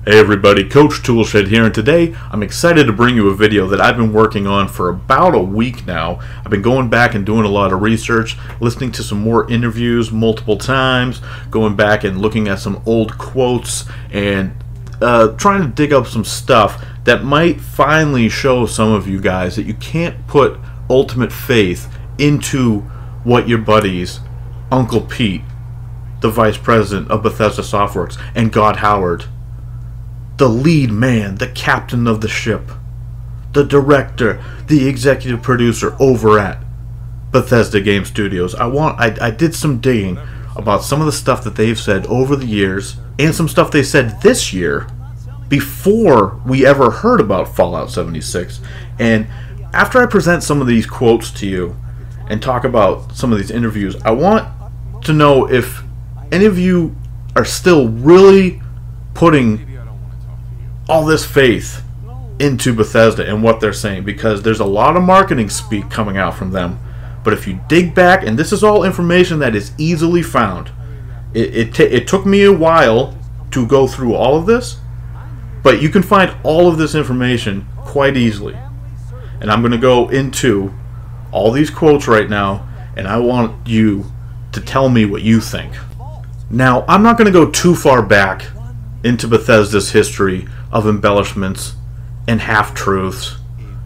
Hey everybody, Coach Toolshed here, and today I'm excited to bring you a video that I've been working on for about a week now. I've been going back and doing a lot of research, listening to some more interviews multiple times, going back and looking at some old quotes, and trying to dig up some stuff that might finally show some of you guys that you can't put ultimate faith into what your buddies, Uncle Pete, the Vice President of Bethesda Softworks, and God Howard, the lead man, the captain of the ship, the director, the executive producer over at Bethesda Game Studios. I did some digging about some of the stuff that they've said over the years, and some stuff they said this year before we ever heard about Fallout 76. And after I present some of these quotes to you and talk about some of these interviews, I want to know if any of you are still really putting all this faith into Bethesda and what they're saying, because there's a lot of marketing speak coming out from them. But if you dig back, and this is all information that is easily found, it took me a while to go through all of this, but you can find all of this information quite easily. And I'm going to go into all these quotes right now, and I want you to tell me what you think. Now, I'm not going to go too far back into Bethesda's history of embellishments and half-truths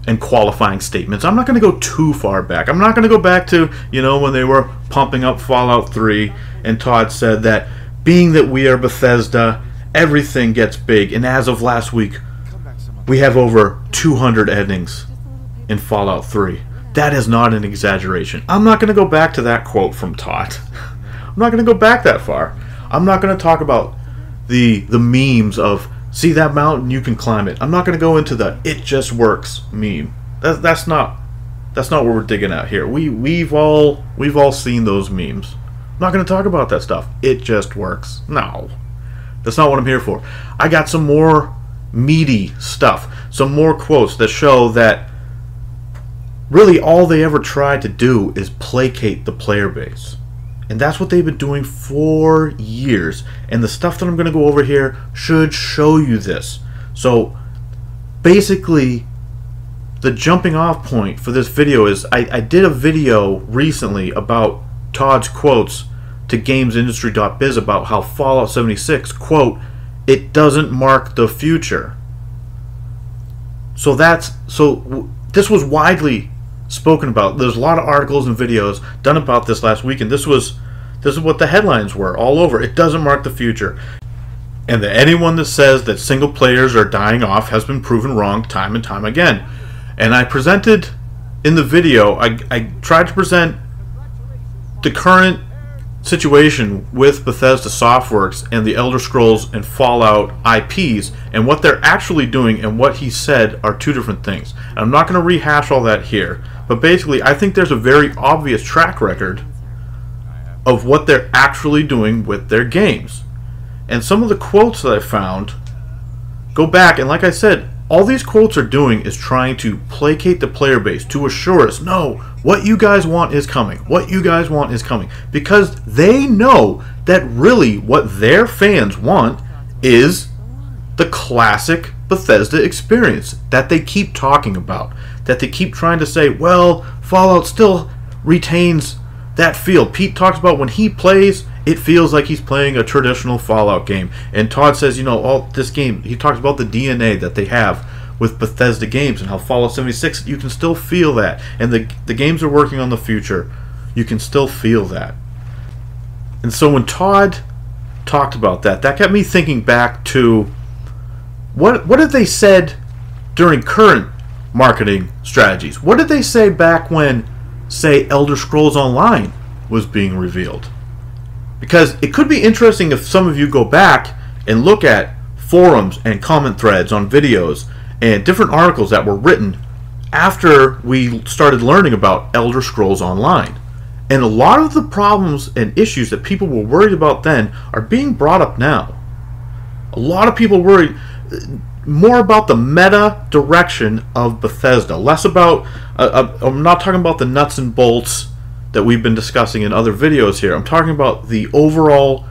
and qualifying statements. I'm not going to go too far back. I'm not going to go back to, when they were pumping up Fallout 3 and Todd said that being that we are Bethesda, everything gets big. And as of last week, we have over 200 endings in Fallout 3. That is not an exaggeration. I'm not going to go back to that quote from Todd. I'm not going to go back that far. I'm not going to talk about the memes of, see that mountain, you can climb it. I'm not going to go into the "it just works" meme. That's not what we're digging at here. We've all seen those memes. I'm not going to talk about that stuff. It just works. No, that's not what I'm here for. I got some more meaty stuff, some more quotes that show that really all they ever tried to do is placate the player base. And that's what they've been doing for years. And the stuff that I'm going to go over here should show you this. So basically, the jumping off point for this video is I did a video recently about Todd's quotes to gamesindustry.biz about how Fallout 76, quote, "it doesn't mark the future." So this was widely spoken about. There's a lot of articles and videos done about this last week, and this is what the headlines were all over. It doesn't mark the future. And that anyone that says that single players are dying off has been proven wrong time and time again. And I presented in the video, I tried to present the current situation with Bethesda Softworks and the Elder Scrolls and Fallout IPs, and what they're actually doing and what he said are two different things. And I'm not going to rehash all that here, but basically I think there's a very obvious track record of what they're actually doing with their games. And some of the quotes that I found go back, and like I said, all these quotes are doing is trying to placate the player base, to assure us, no, what you guys want is coming. What you guys want is coming. Because they know that really what their fans want is the classic Bethesda experience that they keep talking about. That they keep trying to say, well, Fallout still retains that feel. Pete talks about when he plays, it feels like he's playing a traditional Fallout game. And Todd says, all this game, he talks about the DNA that they have with Bethesda games and how Fallout 76, you can still feel that. And the games are working on the future. You can still feel that. And so when Todd talked about that got me thinking back to what have they said during current marketing strategies? What did they say back when, say, Elder Scrolls Online was being revealed? Because it could be interesting if some of you go back and look at forums and comment threads on videos and different articles that were written after we started learning about Elder Scrolls Online. And a lot of the problems and issues that people were worried about then are being brought up now. A lot of people worried more about the meta direction of Bethesda, less about, I'm not talking about the nuts and bolts that we've been discussing in other videos here. I'm talking about the overall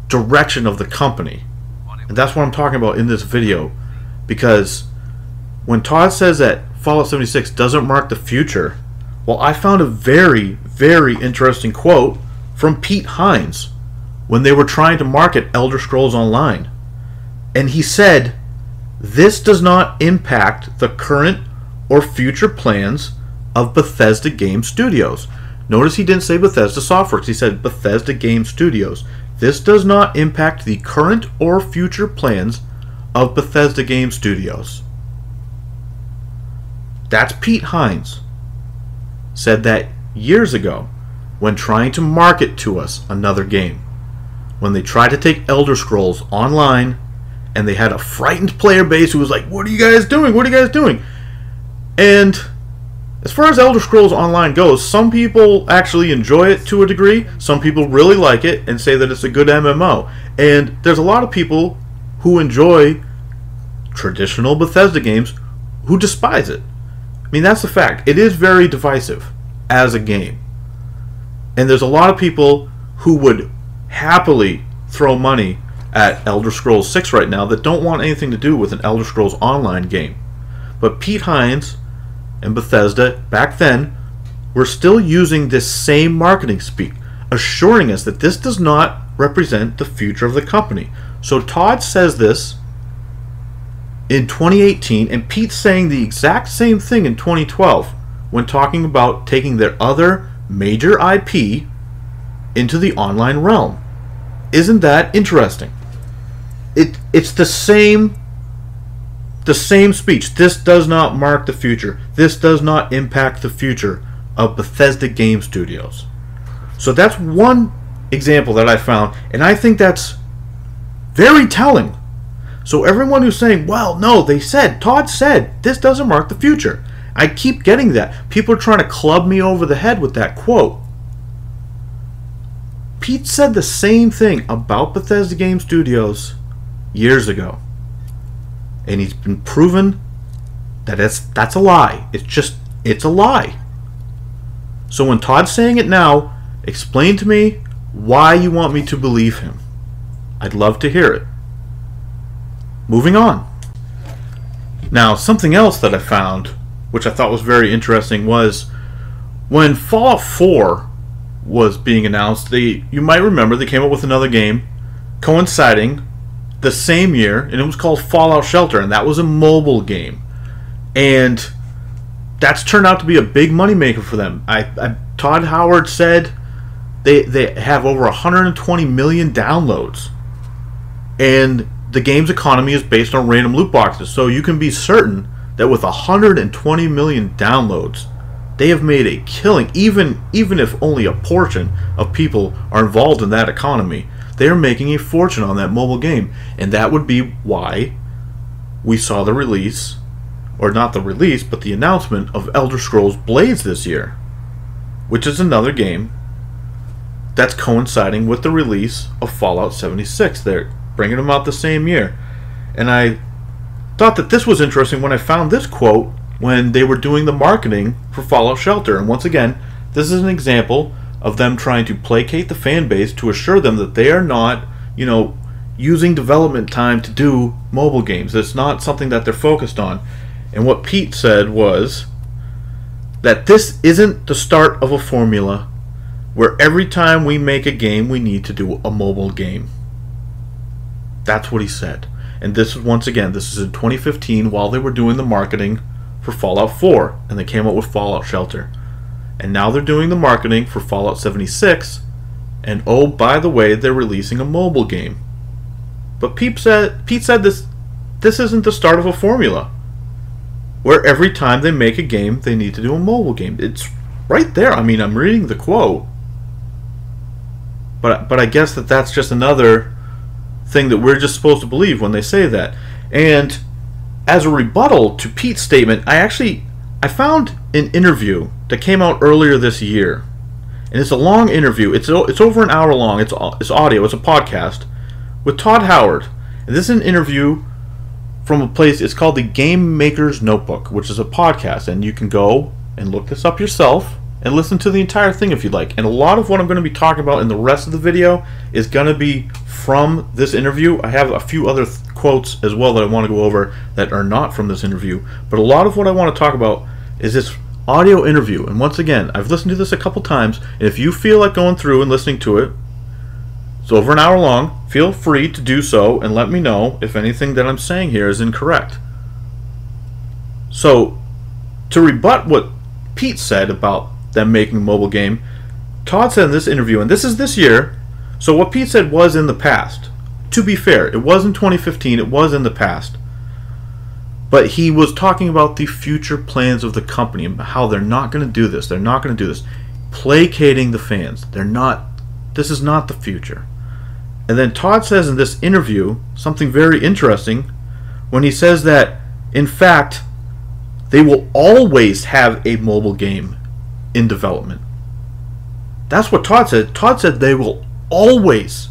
direction of the company. And that's what I'm talking about in this video. Because when Todd says that Fallout 76 doesn't mark the future, well, I found a very, very interesting quote from Pete Hines when they were trying to market Elder Scrolls Online. And he said, "This does not impact the current or future plans of Bethesda Game Studios." Notice he didn't say Bethesda Softworks, he said Bethesda Game Studios. "This does not impact the current or future plans of Bethesda Game Studios." That's Pete Hines. Said that years ago when trying to market to us another game. When they tried to take Elder Scrolls Online and they had a frightened player base who was like, "What are you guys doing? What are you guys doing?" And as far as Elder Scrolls Online goes, some people actually enjoy it to a degree. Some people really like it and say that it's a good MMO. And there's a lot of people who enjoy traditional Bethesda games who despise it. I mean, that's the fact. It is very divisive as a game. And there's a lot of people who would happily throw money at Elder Scrolls 6 right now that don't want anything to do with an Elder Scrolls Online game. But Pete Hines and Bethesda back then were still using this same marketing speak, assuring us that this does not represent the future of the company. So Todd says this in 2018, and Pete's saying the exact same thing in 2012 when talking about taking their other major IP into the online realm. Isn't that interesting? It's the same speech. This does not mark the future. This does not impact the future of Bethesda Game Studios. So that's one example that I found, and I think that's very telling. So everyone who's saying, "Well, no, Todd said this doesn't mark the future," I keep getting that. People are trying to club me over the head with that quote. Pete said the same thing about Bethesda Game Studios years ago. And he's been proven that that's a lie. It's a lie. So when Todd's saying it now, explain to me why you want me to believe him. I'd love to hear it. Moving on. Now, something else that I found, which I thought was very interesting, was when Fallout 4 was being announced, you might remember they came up with another game coinciding the same year, and it was called Fallout Shelter, and that was a mobile game. And that's turned out to be a big moneymaker for them. Todd Howard said they have over 120 million downloads. And the game's economy is based on random loot boxes, so you can be certain that with 120 million downloads, they have made a killing, even if only a portion of people are involved in that economy. They are making a fortune on that mobile game, and that would be why we saw the release, or not the release, but the announcement of Elder Scrolls Blades this year, which is another game that's coinciding with the release of Fallout 76. They're bringing them out the same year. And I thought that this was interesting when I found this quote when they were doing the marketing for Fallout Shelter. And once again, this is an example of them trying to placate the fan base to assure them that they are not, using development time to do mobile games. It's not something that they're focused on. And what Pete said was that this isn't the start of a formula where every time we make a game we need to do a mobile game. That's what he said. And this is, once again, this is in 2015 while they were doing the marketing for Fallout 4, and they came out with Fallout Shelter. And now they're doing the marketing for Fallout 76, and oh, by the way, they're releasing a mobile game. But Pete said this isn't the start of a formula where every time they make a game they need to do a mobile game. It's right there. I mean, I'm reading the quote, but I guess that's just another thing that we're just supposed to believe when they say that. And as a rebuttal to Pete's statement, I found an interview that came out earlier this year, and it's a long interview. It's over an hour long. It's audio. It's a podcast with Todd Howard, and this is an interview from a place. It's called the Game Maker's Notebook, which is a podcast, and you can go and look this up yourself and listen to the entire thing if you'd like. And a lot of what I'm going to be talking about in the rest of the video is going to be from this interview. I have a few other quotes as well that I want to go over that are not from this interview, but a lot of what I want to talk about is this audio interview. And once again, I've listened to this a couple times, and if you feel like going through and listening to it, it's over an hour long, feel free to do so and let me know if anything that I'm saying here is incorrect. So, to rebut what Pete said about them making a mobile game, Todd said in this interview, and this is this year, so what Pete said was in the past. To be fair, it was in 2015, it was in the past. But he was talking about the future plans of the company and how they're not going to do this. They're not going to do this. Placating the fans. This is not the future. And then Todd says in this interview something very interesting when he says that, in fact, they will always have a mobile game in development. That's what Todd said. Todd said they will always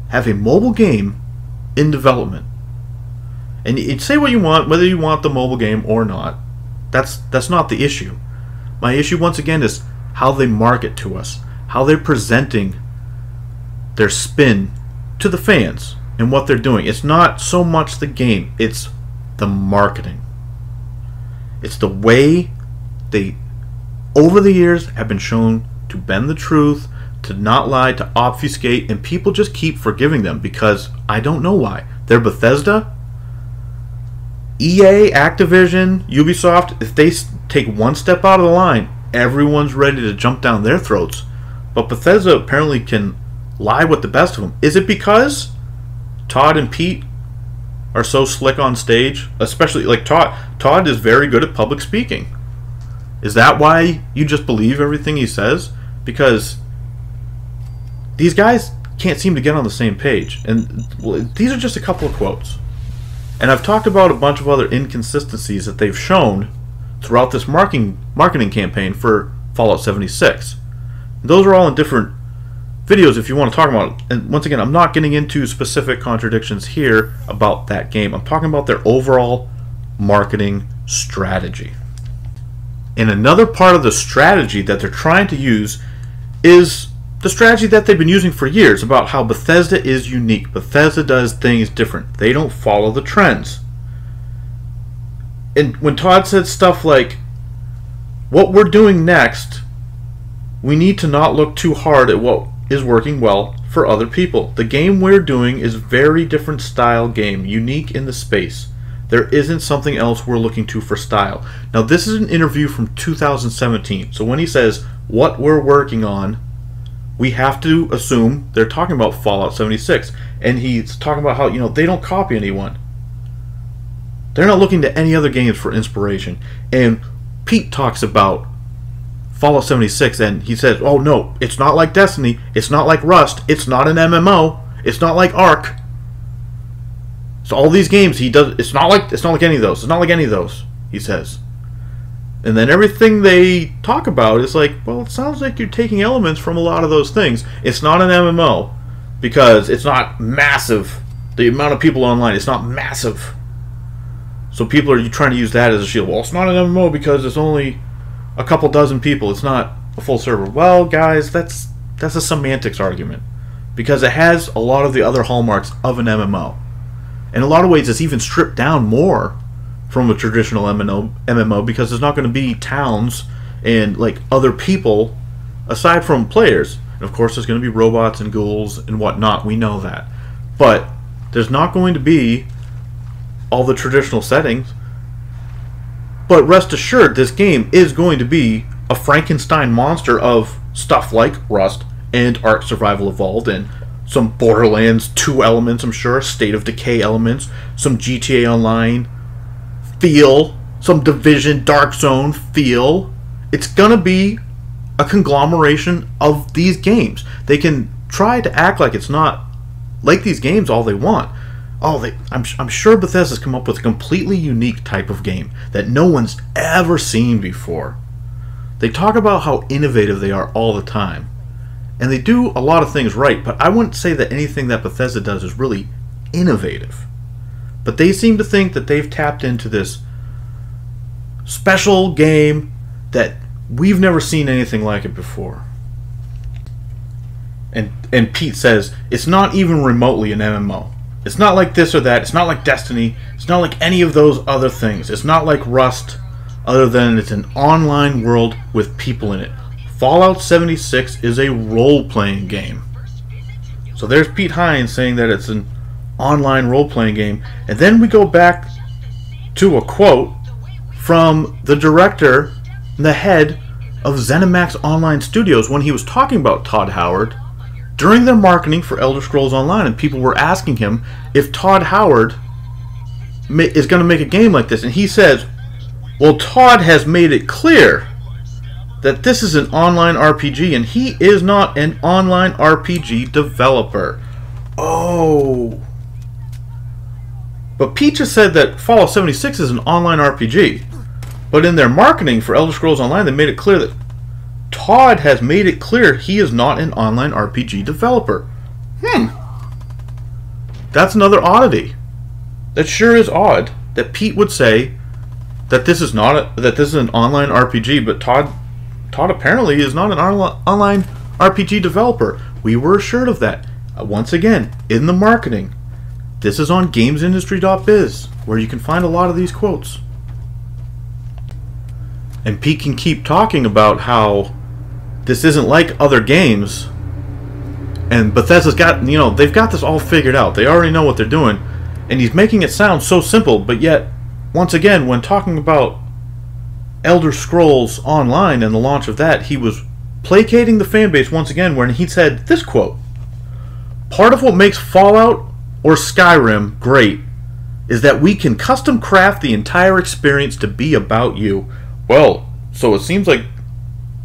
have a mobile game in development. And you say what you want, whether you want the mobile game or not. That's not the issue. My issue, once again, is how they market to us, how they're presenting their spin to the fans and what they're doing. It's not so much the game, it's the marketing. It's the way they, over the years, have been shown to bend the truth, to not lie, to obfuscate, and people just keep forgiving them because I don't know why. They're Bethesda, EA, Activision, Ubisoft. If they take one step out of the line, everyone's ready to jump down their throats. But Bethesda apparently can lie with the best of them. Is it because Todd and Pete are so slick on stage? Especially like Todd is very good at public speaking. Is that why you just believe everything he says? Because these guys can't seem to get on the same page. And these are just a couple of quotes. And I've talked about a bunch of other inconsistencies that they've shown throughout this marketing campaign for Fallout 76. And those are all in different videos if you want to talk about it. And once again, I'm not getting into specific contradictions here about that game. I'm talking about their overall marketing strategy. And another part of the strategy that they're trying to use is the strategy that they've been using for years about how Bethesda is unique. Bethesda does things different. They don't follow the trends. And when Todd said stuff like, what we're doing next, we need to not look too hard at what is working well for other people. The game we're doing is very different style game, unique in the space. There isn't something else we're looking to for style. Now this is an interview from 2017, so when he says what we're working on, we have to assume they're talking about Fallout 76, and he's talking about how, they don't copy anyone. They're not looking to any other games for inspiration. And Pete talks about Fallout 76, and he says, oh no, it's not like Destiny, it's not like Rust, it's not an MMO, it's not like Ark. So all these games he does, it's not like any of those. It's not like any of those, he says. And then everything they talk about is like, well, it sounds like you're taking elements from a lot of those things. It's not an MMO because it's not massive. The amount of people online, it's not massive. So people are trying to use that as a shield. Well, it's not an MMO because it's only a couple dozen people. It's not a full server. Well, guys, that's a semantics argument because it has a lot of the other hallmarks of an MMO. In a lot of ways, it's even stripped down more from a traditional MMO because there's not going to be towns and like other people aside from players. And of course, there's going to be robots and ghouls and whatnot. We know that, but there's not going to be all the traditional settings. But rest assured, this game is going to be a Frankenstein monster of stuff like Rust and Ark Survival Evolved and some Borderlands 2 elements, I'm sure, State of Decay elements, some GTA Online feel, some Division Dark Zone feel. It's gonna be a conglomeration of these games. They can try to act like it's not like these games all they want. I'm sure Bethesda's come up with a completely unique type of game that no one's ever seen before. They talk about how innovative they are all the time. And they do a lot of things right, but I wouldn't say that anything that Bethesda does is really innovative. But they seem to think that they've tapped into this special game that we've never seen anything like it before. And Pete says, it's not even remotely an MMO. It's not like this or that. It's not like Destiny. It's not like any of those other things. It's not like Rust, other than it's an online world with people in it. Fallout 76 is a role-playing game. So there's Pete Hines saying that it's an online role-playing game. And then we go back to a quote from the director, the head of ZeniMax Online Studios, when he was talking about Todd Howard during their marketing for Elder Scrolls Online, and people were asking him if Todd Howard is going to make a game like this, and he says, well, Todd has made it clear that this is an online RPG, and he is not an online RPG developer. Oh. But Pete just said that Fallout 76 is an online RPG. But in their marketing for Elder Scrolls Online, they made it clear that Todd has made it clear he is not an online RPG developer. That's another oddity. That sure is odd that Pete would say that this is an online RPG, but Todd apparently is not an online RPG developer. We were assured of that. Once again, in the marketing. This is on gamesindustry.biz, where you can find a lot of these quotes. And Pete can keep talking about how this isn't like other games, and Bethesda's got, they've got this all figured out. They already know what they're doing, and he's making it sound so simple, but yet, once again, when talking about Elder Scrolls Online and the launch of that, he was placating the fan base once again, when he said this quote, "Part of what makes Fallout or Skyrim great is that we can custom craft the entire experience to be about you." Well, so it seems like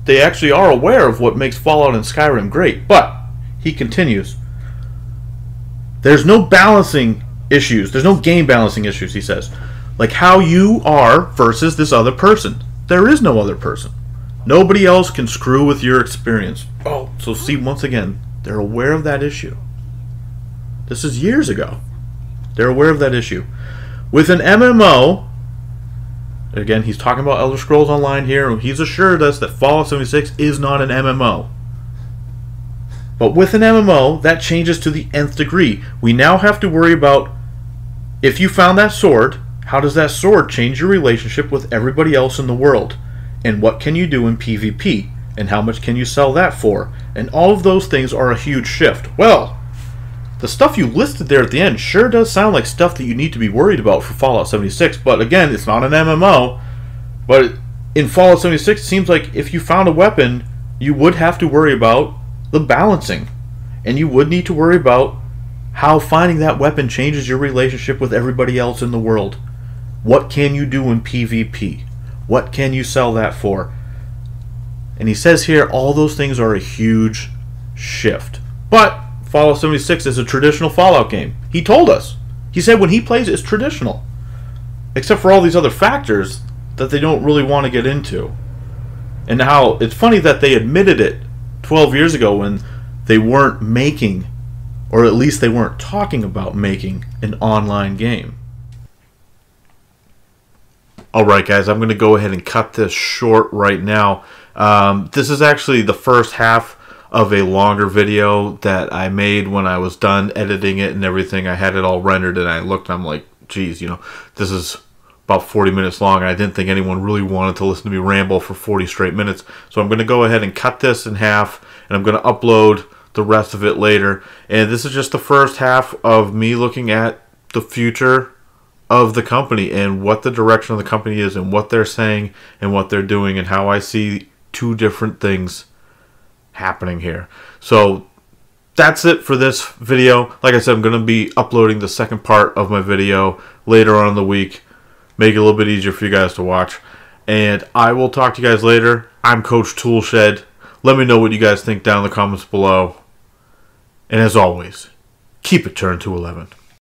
they actually are aware of what makes Fallout and Skyrim great. But, he continues, there's no balancing issues. There's no game balancing issues, he says. Like how you are versus this other person. There is no other person. Nobody else can screw with your experience. Oh, so see, once again, they're aware of that issue. This is years ago. They're aware of that issue. With an MMO, again, he's talking about Elder Scrolls Online here, and he's assured us that Fallout 76 is not an MMO. But with an MMO, that changes to the nth degree. We now have to worry about, if you found that sword, how does that sword change your relationship with everybody else in the world? And what can you do in PvP? And how much can you sell that for? And all of those things are a huge shift. Well, the stuff you listed there at the end sure does sound like stuff that you need to be worried about for Fallout 76. But again, it's not an MMO. But in Fallout 76, it seems like if you found a weapon, you would have to worry about the balancing. And you would need to worry about how finding that weapon changes your relationship with everybody else in the world. What can you do in PvP? What can you sell that for? And he says here, all those things are a huge shift. But Fallout 76 is a traditional Fallout game. He told us. He said when he plays it's traditional. Except for all these other factors that they don't really want to get into. And how it's funny that they admitted it 12 years ago when they weren't making, or at least they weren't talking about making, an online game. Alright guys, I'm going to go ahead and cut this short right now. This is actually the first half of a longer video that I made when I was done editing it and everything. I had it all rendered and I looked and I'm like, geez, this is about 40 minutes long, and I didn't think anyone really wanted to listen to me ramble for 40 straight minutes. So I'm going to go ahead and cut this in half, and I'm going to upload the rest of it later. And this is just the first half of me looking at the future of the company and what the direction of the company is and what they're saying and what they're doing and how I see two different things happening here. So that's it for this video. Like I said, I'm going to be uploading the second part of my video later on in the week. Make it a little bit easier for you guys to watch. And I will talk to you guys later. I'm Coach Toolshed. Let me know what you guys think down in the comments below. And as always, keep it turned to 11.